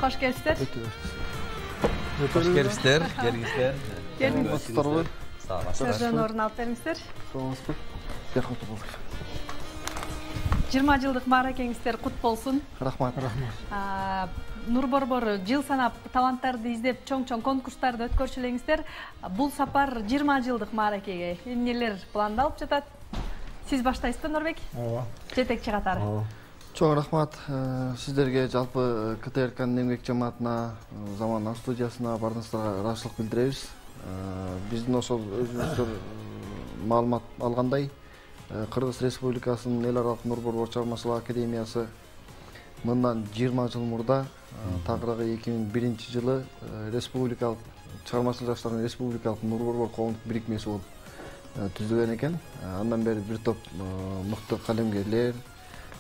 Hoş gelipsiz. Hoş gelipsiz. Geldiniz. Sağ olasın. Sözden orun alıp berіңіздер. Sağ olasın. Rahmat olsun. 20 жылдық мааракеңиздер кут болсун. Rahmat. Нур Борбор жыл санап таланттарды издеп чоң-чоң конкурстарды өткөрчүлеңиздер. Бул сапар 20 жылдық мааракеге эмнелер пландалып жатат? Сиз баштайсызбы, Нурбек? Ооба. Жетекчи катары. Чоң рахмат сиздерге, жалпы КТРКнын эмгек жамаатына, Заман студиясына бардыңыздарга ыраазычылык билдиребиз. Биздин ошол өзүңүздөр маалымат алгандай, Кыргыз Республикасынын эл аралык Нур Борбор чыгармачылык академиясы мындан 20 жыл мурда, тагыраагы 2001 жылы республикалык чыгармачылык жаштардын республикалык Нур Борбор коомдук бирикмеси болуп түзүлгөн экен. Андан бери бир топ мыкты калемгерлер,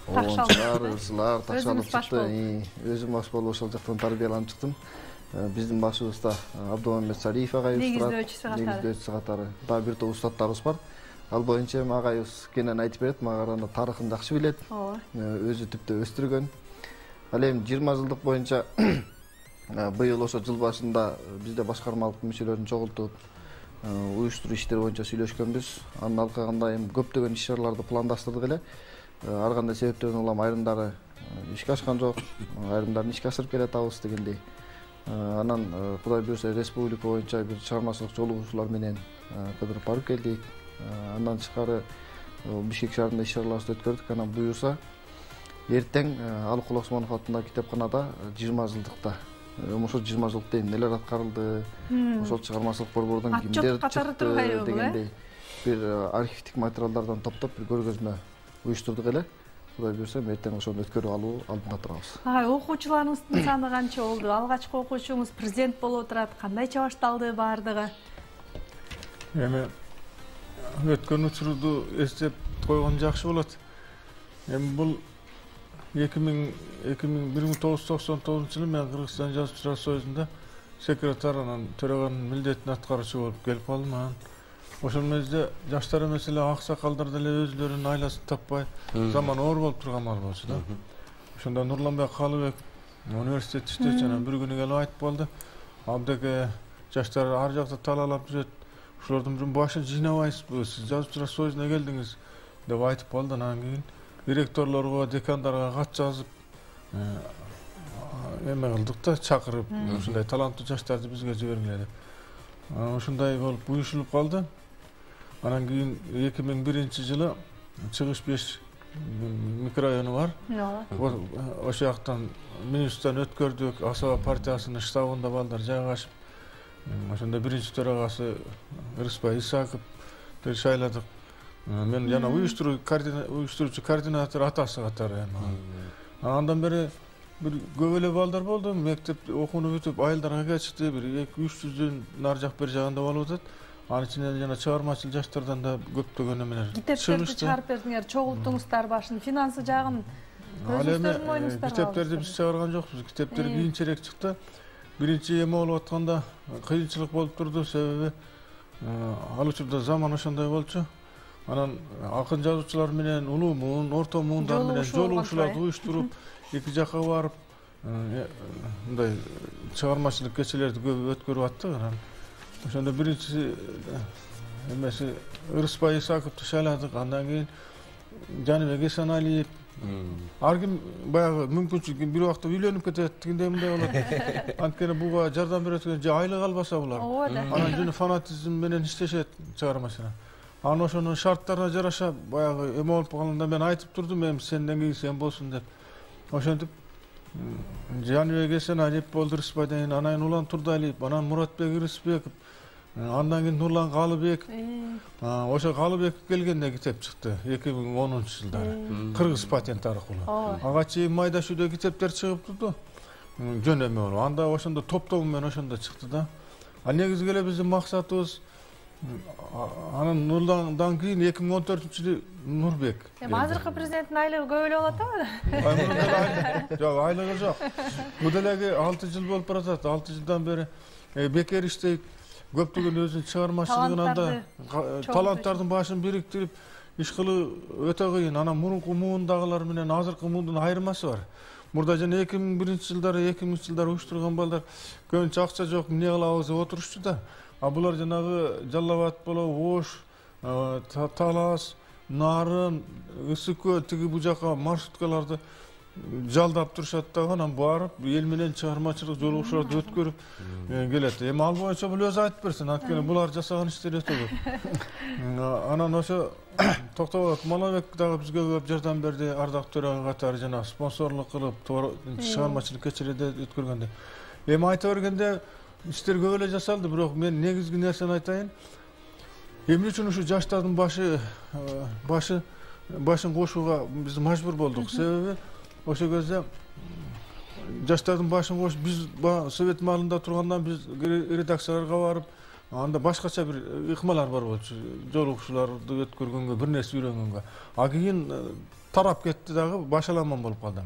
оончулар, ырсылар такшалып чыкты. Өзүм баш болуп ошол жактан тарбияланып чыктым. Биздин башыбызда Абдумамет Сариев агайыбыз турат. Негиздөөчүсү катары. Дагы бир топ устаттарыбыз бар. Ал боюнча агайыбыз кенен айтып берет, мага караганда тарыхын жакшы билет. Өзү типте өстүргөн. Ал эми 20 жылдык боюнча быйыл ошо жыл башында бизде башкармалык мүчөлөрүн чогултуп, уюштуруу иштери боюнча сүйлөшкөнбүз. Анын алкагында эми көптөгөн иш-чараларды пландаштырдык эле. Ар кандай себептерден улам айрымдары ишке ашкан жок, айрымдарын ишке ашырып келатабыз дегендей. Анан Кудай буйрса республика боюнча бир чыгармачылык жолугушуулар менен кыдырып барып келдик. Андан тышкары Бишкек шаарында иш-чараларды өткөрдүк. Анан буйрса эртең Алыкул Осмонов атындагы китепканада 20 жылдыкта, ошо 20 жылдыкта эмнелер аткарылды, ошол чыгармачылык борбордон кимдер чыкты дегендей бир архивдик материалдардан топтоп бир көргөзмө уюштурдук эле. Кудай буйрса эртең ошону өткөрүп алуу алдында турабыз. Окуучуларыңыздын саны канча болду? Алгачкы окуучуңуз президент болуп турат. Кандайча башталды баардыгы? Эми өткөн учурду эстеп койгон жакшы болот. Эми бул 1999 жылы мен Кыргызстан Жазуучулар союзунда секретарь, анан төраганын милдетин аткаруучу болуп келип калдым. Ошол мезде жаштар эмес эле аксакалдар деле өзлөрүнүн айласын таппай, заман оор болуп турган мал болчу да. Ошондо Нурланбек Калыбек университетте иштечү, анан бир күнү келип айтып калды. Абдеке, жаштар ар жакта талаалап жүрөт. Ошолордун бирин башын жыйнабайсызбы? Сиз Жазуучулар союзуна келдиңиз деп айтып калды. Анан кийин директорлорго, декандарга кат жазып, эме кылдык да, чакырып, ушундай таланттуу жаштарды бизге жибергиле деп. Ушундай болуп уюшулуп калды. Анан кийин 2001 жылы Чыгыш 5 микрорайону бар. Ошол жактан минустан өткөрдүк. Асаба партиясынын штабында балдар жайгашып, ошондо биринчи төрагасы Рыспай Исаковду шайладык. Мен жана уюштуруучу координатор атасы катары. Андан бери бир көп эле балдар болду. Мектеп окууну бүтүп айылдарга кетишти. Бир 200-300дөн нар жак бер жагында болуп атат. Анын ичинен жана чыгармачыл жаштардан да көптөгөн эмелер китептерди чыгарып бердиңер, чогулттуңуздар башын, финансы жагын өзүңүздөрдүн моюңуздарга. Китептерди биз чыгарган жокпуз. Китептер кийинчерээк чыкты. Биринчи эме болуп атканда кыйынчылык болуп турду, себеби ал учурда заман ошондой болчу. Анан акын жазуучулар менен улуу муун, орто муундар менен жолугушууларды уюштуруп, эки жакка барып, мындай чыгармачылык кечелерди көп өткөрүп аттык. Анан ошондо биринчи эмеси Рыспай Исаковду шайладык. Андан кийин Жаныбек Эсеналиев, ар ким баягы мүмкүнчүлүк бир убакта үйлөнүп кетет дегендей мындай болот. Анткени буга жардам берет деген же айлык албаса булар. Анан жөн фанатизм менен иштешет чыгармачылар. Анан ошонун шарттарына жараша баягы эме болуп калганда мен айтып турдум, эми сенден кийин сен болсун деп. Ошентип Жаныбек Эсеналиев болду Рыспайдан кийин, анан Улан Турдалиев, анан Муратбек Рысбеков, андан кийин Нурлан Калыбеков. Ошо Калыбеков келгенде китеп чыкты 2010-жылдары. Кыргыз патент аркылуу. Ага чейин майда шүйдө китептер чыгып турду. Жөн эме болуп. Анда ошондо топтогу менен ошондо чыкты да. А негизги эле биздин максатыбыз анан Нурландан кийин 2014-жылы Нурбек. Азыркы президенттин айлыгы көп эле болот да? Жок, айлыгы жок. Бул делеги 6 жыл болуп баратат. 6 жылдан бери бекер иштейт. Көптөгөн өзүнүн чыгармачылыгында таланттардын башын бириктирип иш кылуу өтө кыйын. Анан мурунку муундагылар менен азыркы муундун айырмасы бар. Мурда жана 2001-жылдары, 2000-жылдары уюштурган балдар көбүнчө акча жок, эмне кылабыз деп отурушчу да. А булар жанагы Жалал Абад болобу, Ош, Талас, Нарын, Ысыккөл тиги бу жака маршруткаларды жалдап турушат да, анан барып эл менен чыгармачылык жолугушууларды өткөрүп келет. Эми ал боюнча бул өзү айтып берсин, анткени булар жасаган иштер өтө көп. Анан ошо Токтоболот Малабек дагы бизге көп жардам берди, ардак төрага катары жана спонсорлук кылып, чыгармачылык кечирде өткөргөндө. Эми айта бергенде иштер көп эле жасалды, бирок мен негизги нерсени айтайын. Эмне үчүн ушу жаштардын башын кошууга биз мажбур болдук. Себеби ошо кезде жаштардын башын кошуп, биз совет маалында тургандан биз редакцияларга барып, анда башкача бир ыкмалар бар болчу. Жолугушууларды өткөргөнгө, бир нерсе үйрөнгөнгө. А кийин тарап кетти дагы, башаламан болуп калды.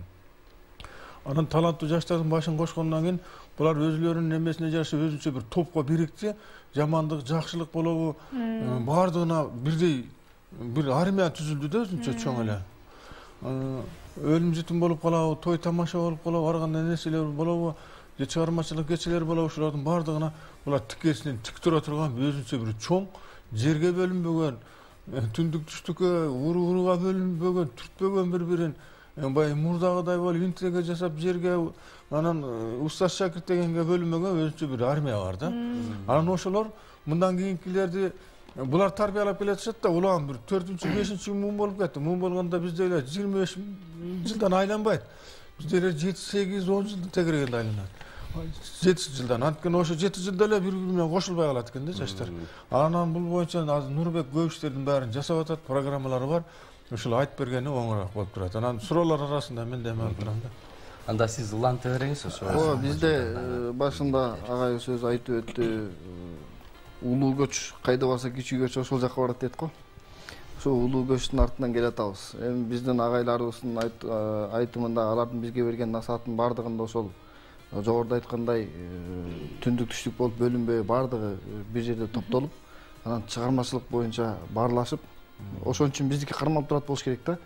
Анан таланттуу жаштардын башын кошкондон кийин булар өзүлөрүнүн эмесине жараша өзүнчө бир топко бирикти. Жамандык, жакшылык болобу, бардыгына бирдей бир армия түзүлдү да, өзүнчө чоң эле. Өлүм житим болуп калабы, той тамаша болуп калабы, ар кандай нерселер болобу, же чыгармачылык кечелер болобу, ушулардын бардыгына булар тикесинен тик тура турган өзүнчө бир чоң, жерге бөлүнбөгөн, түндүк түштүккө, урууга бөлүнбөгөн, түртпөгөн бири-бирин, баягы мурдагыдай болуп интрига жасап жерге, анан устаз шакирт дегенге бөлүнмөгөн өзүнчө бир армия бар да. Анан ошолор мындан кийинкилерди булар тарбиялап келатышат да, улаган бир 4-5 муун болуп кетти. Муун болгондо бизде эле 25 жылдан айланбайт. Бизде эле 7-8-10 жылдан тегерегенде айланат. 7 жылдан. Анткени ошо 7 жылда эле бири-бири менен кошулбай калат экен да жаштар. Анан бул боюнча азыр Нурбек көп иштердин баарын жасап атат, программалары бар. Ошол айтып бергени оңораак болуп турат. Анан суроолор арасында мен да эме алып турам да. Анда сиз уланта бериңиз ошо. Бизде башында агай сөз айтып өттү. Улуу көч кайда барса кичүү көч ошол жака барат дейт го. Ошо улуу көчтүн артынан келе атабыз. Эми биздин агайларыбыздын айтымында алардын бизге берген насааттын бардыгында ошол жогоруда айткандай түндүк түштүк болуп бөлүнбөй бардыгы бир жерде топтолуп, анан чыгармачылык боюнча баарлашып, ошон үчүн биздики кармалып турат болуш керек да.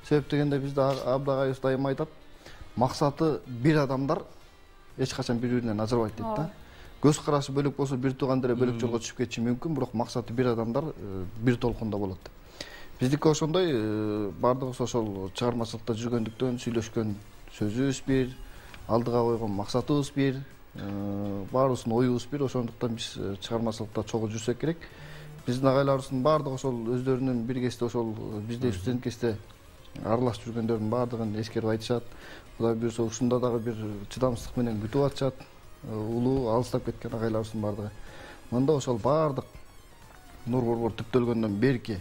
Себеп дегенде бизде Абдагайыбыз дайыма айтат, максаты бир адамдар эч качан бири-биринен ажырабайт дейт да. Көз карашы бөлөк болсо бир тууган эле бөлөк жолго түшүп кетиши мүмкүн, бирок максаты бир адамдар бир толкунда болот. Биздики ошондой, бардыгыбыз ошол чыгармачылыкта жүргөндүктөн сүйлөшкөн сөзүбүз бир, алдыга койгон максатыбыз бир, баарыбыздын оюбуз бир, ошондуктан биз чыгармачылыкта чогуу жүрсөк керек. Биздин агайларыбыздын бардыгы ошол өздөрүнүн бир кезде ошол бизде студент кезде аралашып жүргөндөрдүн бардыгын эскерип айтышат. Кудай буюрса ушунда дагы бир чыдамсыздык менен күтүп атышат. Улуу алыстап кеткен агайларыбыздын бардыгы. Мында ошол бардык Нур борбор түптөлгөндөн берки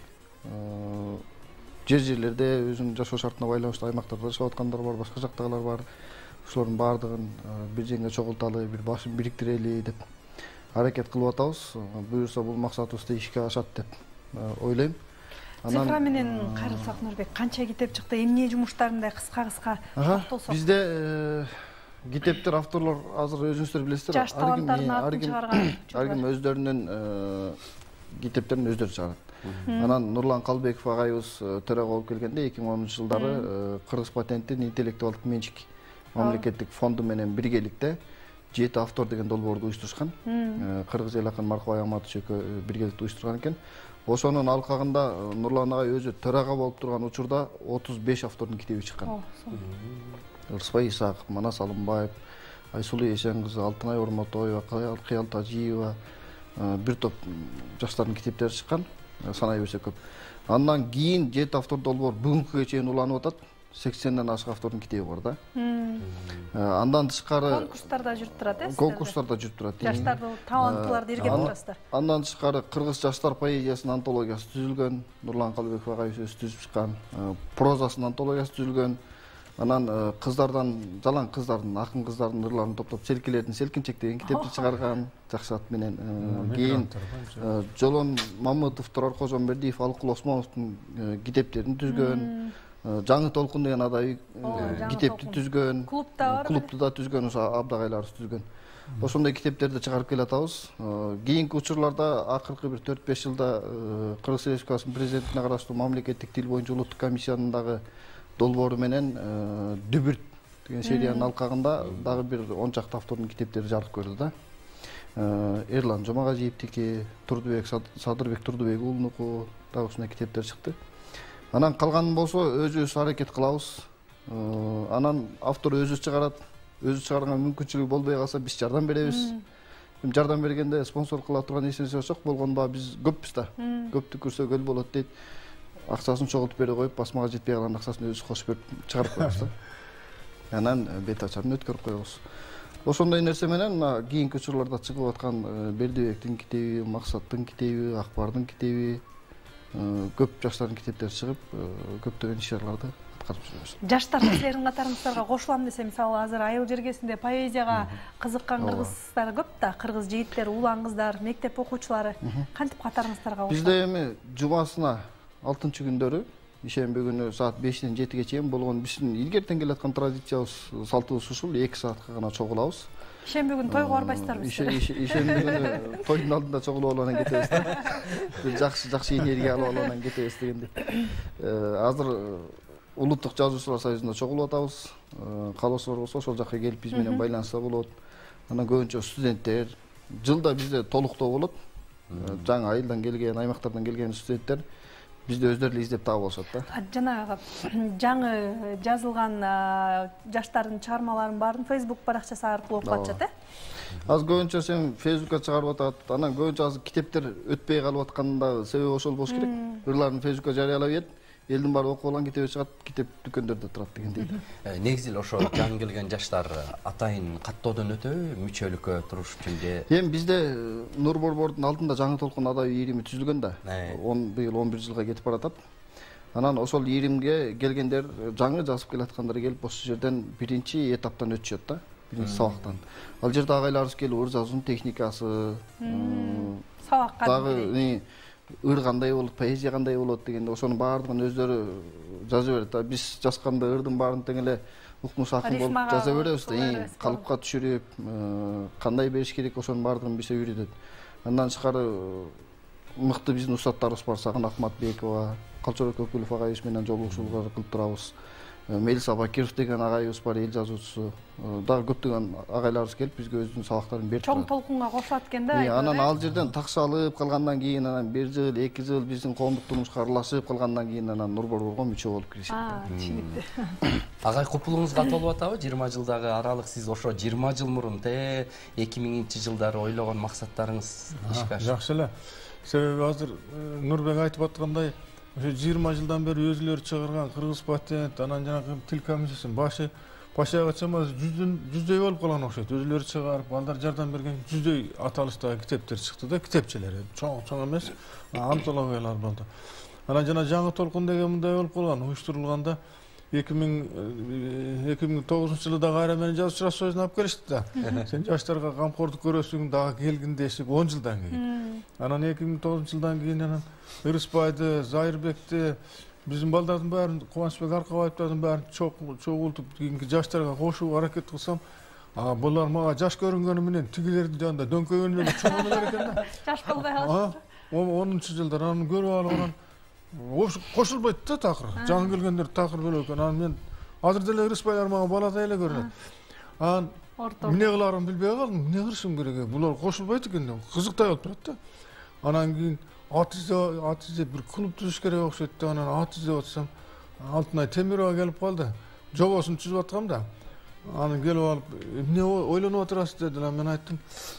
жерлерде өзүнүн жашоо шартына байланыштуу аймактарда жашап аткандар бар, башка жактагылар бар. Ошолордун бардыгын бир жерге чогулталы, бир башын бириктирели деп аракет кылып атабыз. Буюрса бул максатыбызды ишке ашат деп ойлойм. Цифра менен кайрылсак Нурбек, канча китеп чыкты, эмне жумуштарында кыска токтолсок. Бизде китептер, авторлор азыр өзүңүздөр билесиздер. Жаш таланттардын атын чыгарган. Ар ким өздөрүнүн китептерин өздөрү чыгарат. Анан Нурлан Калбеков агайыбыз төрага болуп келгенде 2010-жылдары Кыргыз патенттин интеллектуалдык менчик мамлекеттик фонду менен биргеликте 7 автор деген долбоорду уюштурушкан. Кыргыз эл акын Маркабай Аматович экөө биргеликте уюштурган экен. Ошонун алкагында Нурлан агай өзү төрага болуп турган учурда 35 автордун китеби чыккан. Ырысбай Исаков, Манас Алымбаев, Айсулуу Эшен кызы, Алтынай Ормотоева, Кыял Тажиева, бир топ жаштардын китептери чыккан, санай берсе көп. Андан кийин 7 автор долбоор бүгүнкүгө чейин уланып атат. 80ден ашык автордун китеби бар да. Андан тышкары конкурстарда жүрүп турат, конкурстарда жүрүп турат. Жаштарды, таланттууларды иргеп турасыздар. Андан тышкары кыргыз жаштар поэзиясынын антологиясы түзүлгөн, Нурлан Калбеков агайыбыз өзү түзүп чыккан, прозасынын антологиясы түзүлгөн. Анан кыздардан, жалаң кыздардын, акын кыздардын ырларын топтоп Селкилердин Селкинчек деген китепти чыгарган, жакшы ат менен. Кийин Жолон Мамытов, Турар Кожомбердиев, Алыкул Осмоновдун китептерин түзгөн. Жаңы толкун деген адай китепти түзгөн. Клубду да түзгөн, ошо Абдагайларыбыз түзгөн. Ошондой китептерди чыгарып келатабыз. Кийинки учурларда акыркы бир 4-5 жылда Кыргыз Республикасынын президентине караштуу мамлекеттик тил боюнча улуттук комиссиянын дагы долбоору менен дүбүрт деген сериянын алкагында дагы бир 10 чакты автордун китептери жарык көрдү да. Эрлан Жомагажиевдики, Садырбек Турдубек уулунуку дагы ушундай китептер чыкты. Анан калганын болсо өзүбүз аракет кылабыз. Анан автор өзү чыгарат. Өзү чыгарган мүмкүнчүлүгү болбой калса биз жардам беребиз. Жардам бергенде спонсор кыла турган нерсебиз жок болгондо биз көппүз да. Көптү көрсө көл болот дейт. Акчасын чогултуп бере коюп, басмага жетпей калган акчасын өзү кошуп берип чыгарып коебуз да. Анан бет ачарын өткөрүп коебуз. Ошондой нерсе менен мына кийинки учурларда чыгып аткан Бердибектин китеби, Максаттын китеби, Акбардын китеби, көп жаштардын китептери чыгып, көптөгөн иш-чараларды аткарып жүрөбүз. Жаштар силердин катарыңыздарга кошулам десе, мисалы азыр айыл жергесинде поэзияга кызыккан кыргыздар көп да, кыргыз жигиттер, улан кыздар, мектеп окуучулары кантип катарыңыздарга кошулат? Бизде эми жумасына 6-чы күндөрү ишемби күнү саат 5-тен 7-ге чейин болгон биздин илгертен келаткан традициябыз, салтыбыз ушул 2 саатка гана чогулабыз. Ишемби күнү тойго барбайсыздарбы силер? Ишемби күнү тойдун алдында чогулуп алып анан кетебиз да. Жакшы энергия алып анан кетебиз дегенде. Азыр Улуттук жазуучулар союзунда чогулуп атабыз. Каалоосуңар болсо ошол жакка келип биз менен байланышса болот. Анан көбүнчө студенттер жылда бизде толуктоо болот. Жаңы айылдан келген, аймактардан келген студенттер бизди өздөрү издеп таап алышат да. Жанагы жаңы жазылган жаштардын чыгармаларынын баарын Facebook баракчасы аркылуу окуп атышат, Аз көбүнчө сен Facebookка чыгарып атат. Анан көбүнчө азыр китептер өтпөй калып атканында себеби ошол болуш керек. Ырларын Facebookка жарыялап ийет. Элдин баары окуп алган китеби чыгат, китеп дүкөндөрдө турат дегендей. Негизи ошо жаңы келген жаштар атайын каттоодон өтөбү, мүчөлүккө туруш үчүн же? Эми бизде Нур Борбордун алдында жаңы толкун адабий ийрими түзүлгөн да. Быйыл 11 жылга кетип баратат. Анан ошол ийримге келгендер, жаңы жазып келаткандар келип ошол жерден биринчи этаптан өтүшөт да, биринчи сабактан. Ал жерде агайларыбыз келип ыр жазуунун техникасы, сабакка дагы ыр кандай болот, поэзия кандай болот дегенде ошонун баардыгын өздөрү жаза берет. Биз жазганда ырдын баарын тең эле укмуш акын болуп жаза беребиз да, калыпка түшүрүп, кандай бериш керек ошонун баардыгын биз үйрөтөт. Андан тышкары мыкты биздин устаттарыбыз бар, Сагын Акматбекова, Калчорок Өкүлов агайыбыз менен жолугушуулар кылып турабыз. Мелиса Бакиров деген агайыбыз бар, эл жазуучусу. Дагы көптөгөн агайларыбыз келип бизге өзүнүн сабактарын берип турат. Чоң толкунга кошулат экен да. Анан ал жерден такшалып калгандан кийин анан 1 жыл, 2 жыл биздин коомдук турмушка аралашып калгандан кийин анан Нур Борборго мүчө болуп киришет. Түшүнүктүү. Агай купулуңузга толуп атабы? 20 жылдагы аралык сиз ошо 20 жыл мурун 2000-жылдары ойлогон максаттарыңыз ишке ашты. Жакшы эле. Себеби азыр Нурбек айтып аткандай, ошо 20 жылдан бери өзүлөрү чыгарган кыргыз патент, анан жанагы тил комиссиясынын башыгача жүздөй болуп калган окшойт. Өзүлөрү чыгарып, балдар жардам берген жүздөй аталыштагы китептер чыкты да, китепчелер. Чоң эмес, антологиялар болду. Анан жана жаңы толкун деген мындай болуп калган, уюштурулганда 2009-жылы дагы кайра мени жазуучулар союзуна алып келишти да. Сен жаштарга камкордук көрөсүң, дагы келгин дешип 10 жылдан кийин. Анан 2009-жылдан кийин анан Ырысбайды, Зайырбекти, биздин балдардын баарын, Кубанычбек Аркабаевдардын баарын чогултуп кийинки жаштарга кошууга аракет кылсам, булар мага жаш көрүнгөнү менен тигилердин жанында дөңкөгөнү менен чоң эле экен да. Жаш болбой калышты. 10-жылдар анан көрүп алып анан кошулбайт да такыр. Жаңы келгендер такыр бөлөк экен. Анан мен азыр деле Ырысбайлар мага баладай эле көрүнөт. Анан эмне кыларымды билбей калдым. Эмне кылышым керек? Булар кошулбайт экен. Кызыктай болуп турат да. Анан кийин ат издеп бир клуб түзүш керек окшойт да. Анан ат издеп атсам, Алтынай Темирова келип калды. Жобосун түзүп аткам да. Анан келип алып, эмне ойлонуп отурасыз дедилер. Мен айттым,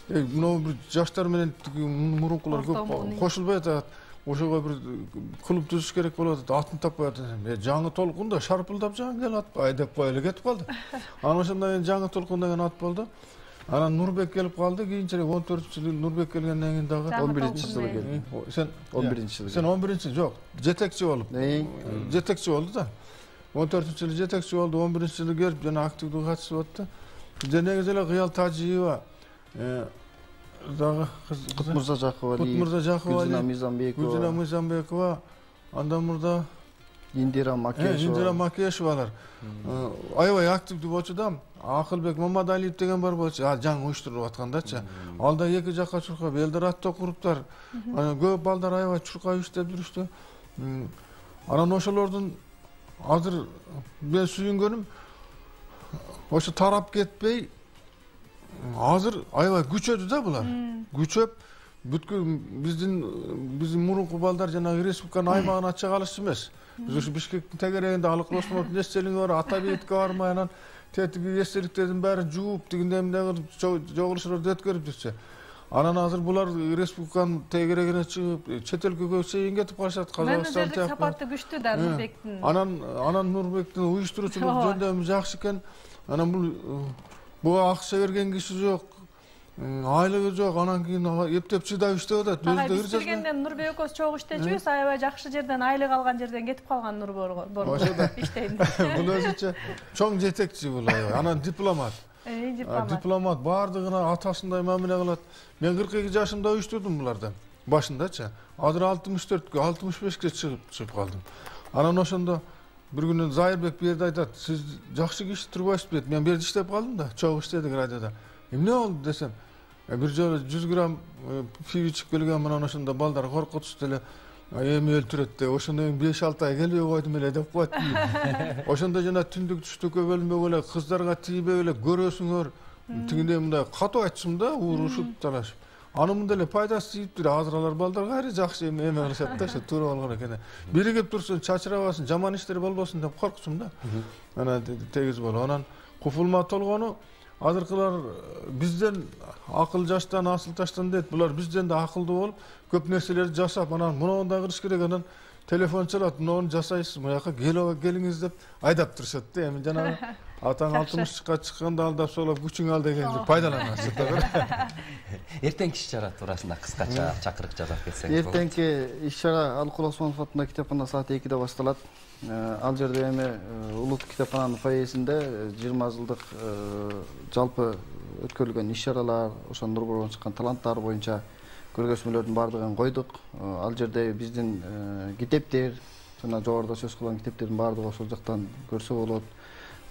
мына бир жаштар менен мурункулар көп кошулбай атат. Ошого бир клуб түзүш керек болот, атын таппай атам. Жаңы толкун да шарпылдап жаңы келип атып, айдап кой эле кетип калды. Анан ошондон кийин жаңы толкун деген ат болду. Анан Нурбек келип калды, кийинчерээк 14-жылы Нурбек келгенден кийин дагы 11-жылы келди. Сен 11-жылы. Сен 11-жылы жок, жетекчи болуп. Жетекчи болду да. 14-жылы жетекчи болду, 11-жылы келип жана активдүү катышып атты. Негизи эле Кыял Тажиева, дагы Кутмурза Жакова, Гүлжина Мыйзамбекова, андан мурда Индира Макешевалар. Аябай активдүү болчу да. Акылбек Мамадалиев деген бар болчу. Жаңы уюштуруп аткандачы. Алда эки жакка чуркап, элдер атто куруптар. Көп балдар аябай чуркап иштеп жүрүштү. Анан ошолордун азыр мен сүйүнгөнүм ошо тарап кетпей азыр аябай күчөдү да булар. Күчөп бүткүл биздин мурунку балдар жанагы республиканын аймагына чыга алышчу эмес. Биз ушу Бишкектин тегерегинде Алыкул Осмоновдун эстелиги бар, Ата бейитке бармай анан тетиги эстеликтердин баарын жууп тигиндей эмнеге чогулуштарды өткөрүп жүрчү. Анан азыр булар республиканын тегерегине чыгып, чет өлкөгө чейин кетип калышат. Казакстан тиякты. Сапаты күчтүү да Нурбектин. Анан Нурбектин уюштуруучулугу жөндөмү жакшы экен. Анан буга акча берген киши жок, айлыгы жок, анан кийин эптеп чыдап иштеп атат. Биз келгенден Нурбек экөөбүз чогуу иштечүбүз, аябай жакшы жерден айлык алган жерден кетип калган Нурбор иштейм. Бул өзүнчө чоң жетекчи бул аябай. Анан дипломат. Дипломат бардыгына атасындай мамиле кылат. Мен 42 жашымда уюштурдум буларды. Башындачы. Азыр 64-кө, 65-ке чыгып калдым. Анан ошондо bir günü Zahirбек берди айтат, сиз жакшы киши турбайсыз дейт. Мен берди иштеп калдым да, чогуу иштедик радиода. Эмне болду десем, бир жолу 100 грамм пиво ичип келген менен ошондо балдар коркутушту эле, эми өлтүрөт деп, ошондон кийин 5-6 ай келбей койдум эле деп коет. Ошондо жана түндүк түштүккө бөлүнбөй эле, кыздарга тийбей эле көрөсүңөр, тигиндей мындай катуу айтышым да, урушуп талашып. Анын мындай эле пайдасы тийиптир, азыр алар балдар кайра жакшы эме кылышат да, ошо туура болгон экен. Биригип турсун, чачырабасын, жаман иштер болбосун деп коркчумун да. Анан тегиз болуп, анан куфулма толгону азыркылар бизден акыл жаштан, асыл таштан дейт. Булар бизден да акылдуу болуп, көп нерселерди жасап, анан муну да кылыш керек, анан телефон чалат, муну жасайсыз, муяка келиңиз деп айдап турушат да. Эми жанагы атаң 60-ка чыкканда алдап соолап күчүң ал дегенди пайдаланасыз да. Эртеңки иш-чара туурасында кыскача чакырык жасап кетсеңиз. Эртеңки иш-чара Алыкул Осмонов атындагы китепканада саат 2-де башталат. Ал жерде эми улуттук китепкананын фойесинде 20 жылдык жалпы өткөрүлгөн иш-чаралар, ошо Нурбордон чыккан таланттар боюнча көргөзмөлөрдүн баардыгын койдук. Ал жерде биздин китептер, жана жогоруда сөз кылган китептердин баардыгы ошол жактан көрсө болот.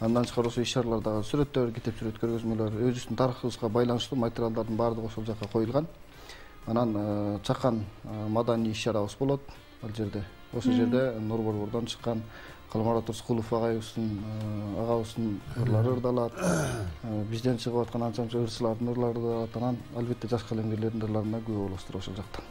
Андан тышкары ошо иш-чаралардагы сүрөттөр, китеп сүрөт көргөзмөлөр, өзүбүздүн тарыхыбызга байланыштуу материалдардын баардыгы ошол жакка коюлган. Анан чакан маданий иш-чарабыз болот ал жерде. Ошол жерде Нурбордон чыккан Калмарат Рыскулов агабыздын ырлары ырдалат. Бизден чыгып аткан анча-мынча ырчылардын ырлары ырдалат. Анан албетте жаш калемгерлердин ырларына күбө болосуздар ошол жактан.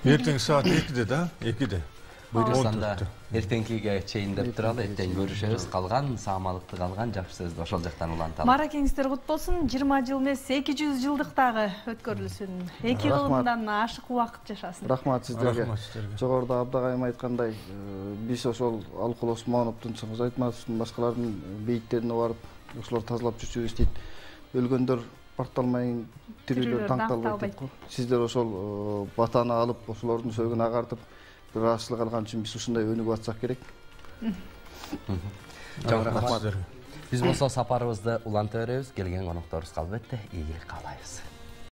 Эртең саат 2-де да, 2-де. Буйруксанда эртеңкиге чейин деп туралы, эртең көрүшөбүз. Калган саамалыкты калган жакшы сөздү ошол жактан уланталы. Мааракеңиздер кут болсун. 20 жыл эмес, 200 жылдыктагы өткөрүлсүн. 2 кылымдан ашык убакыт жашасын. Рахмат сиздерге. Жогоруда Абдагайым айткандай, биз ошол Алыкул Осмоновдун, Чыңгыз Айтматовдун, башкалардын бейиттерине барып, ошолор тазалап жүрчүбүз дейт. Өлгөндөр барталмай, тирүүлөр таңталбайт дейт го. Сиздер ошол батаны алып, ошолордун сөөгүн агартып, bir rahatsızlık algan için biz ушундай өнүгүп атсак керек. Чоң рахмат. Биз болсо сапарыбызды уланта беребиз. Келген конокторубузга албетте ийгилик каалайбыз.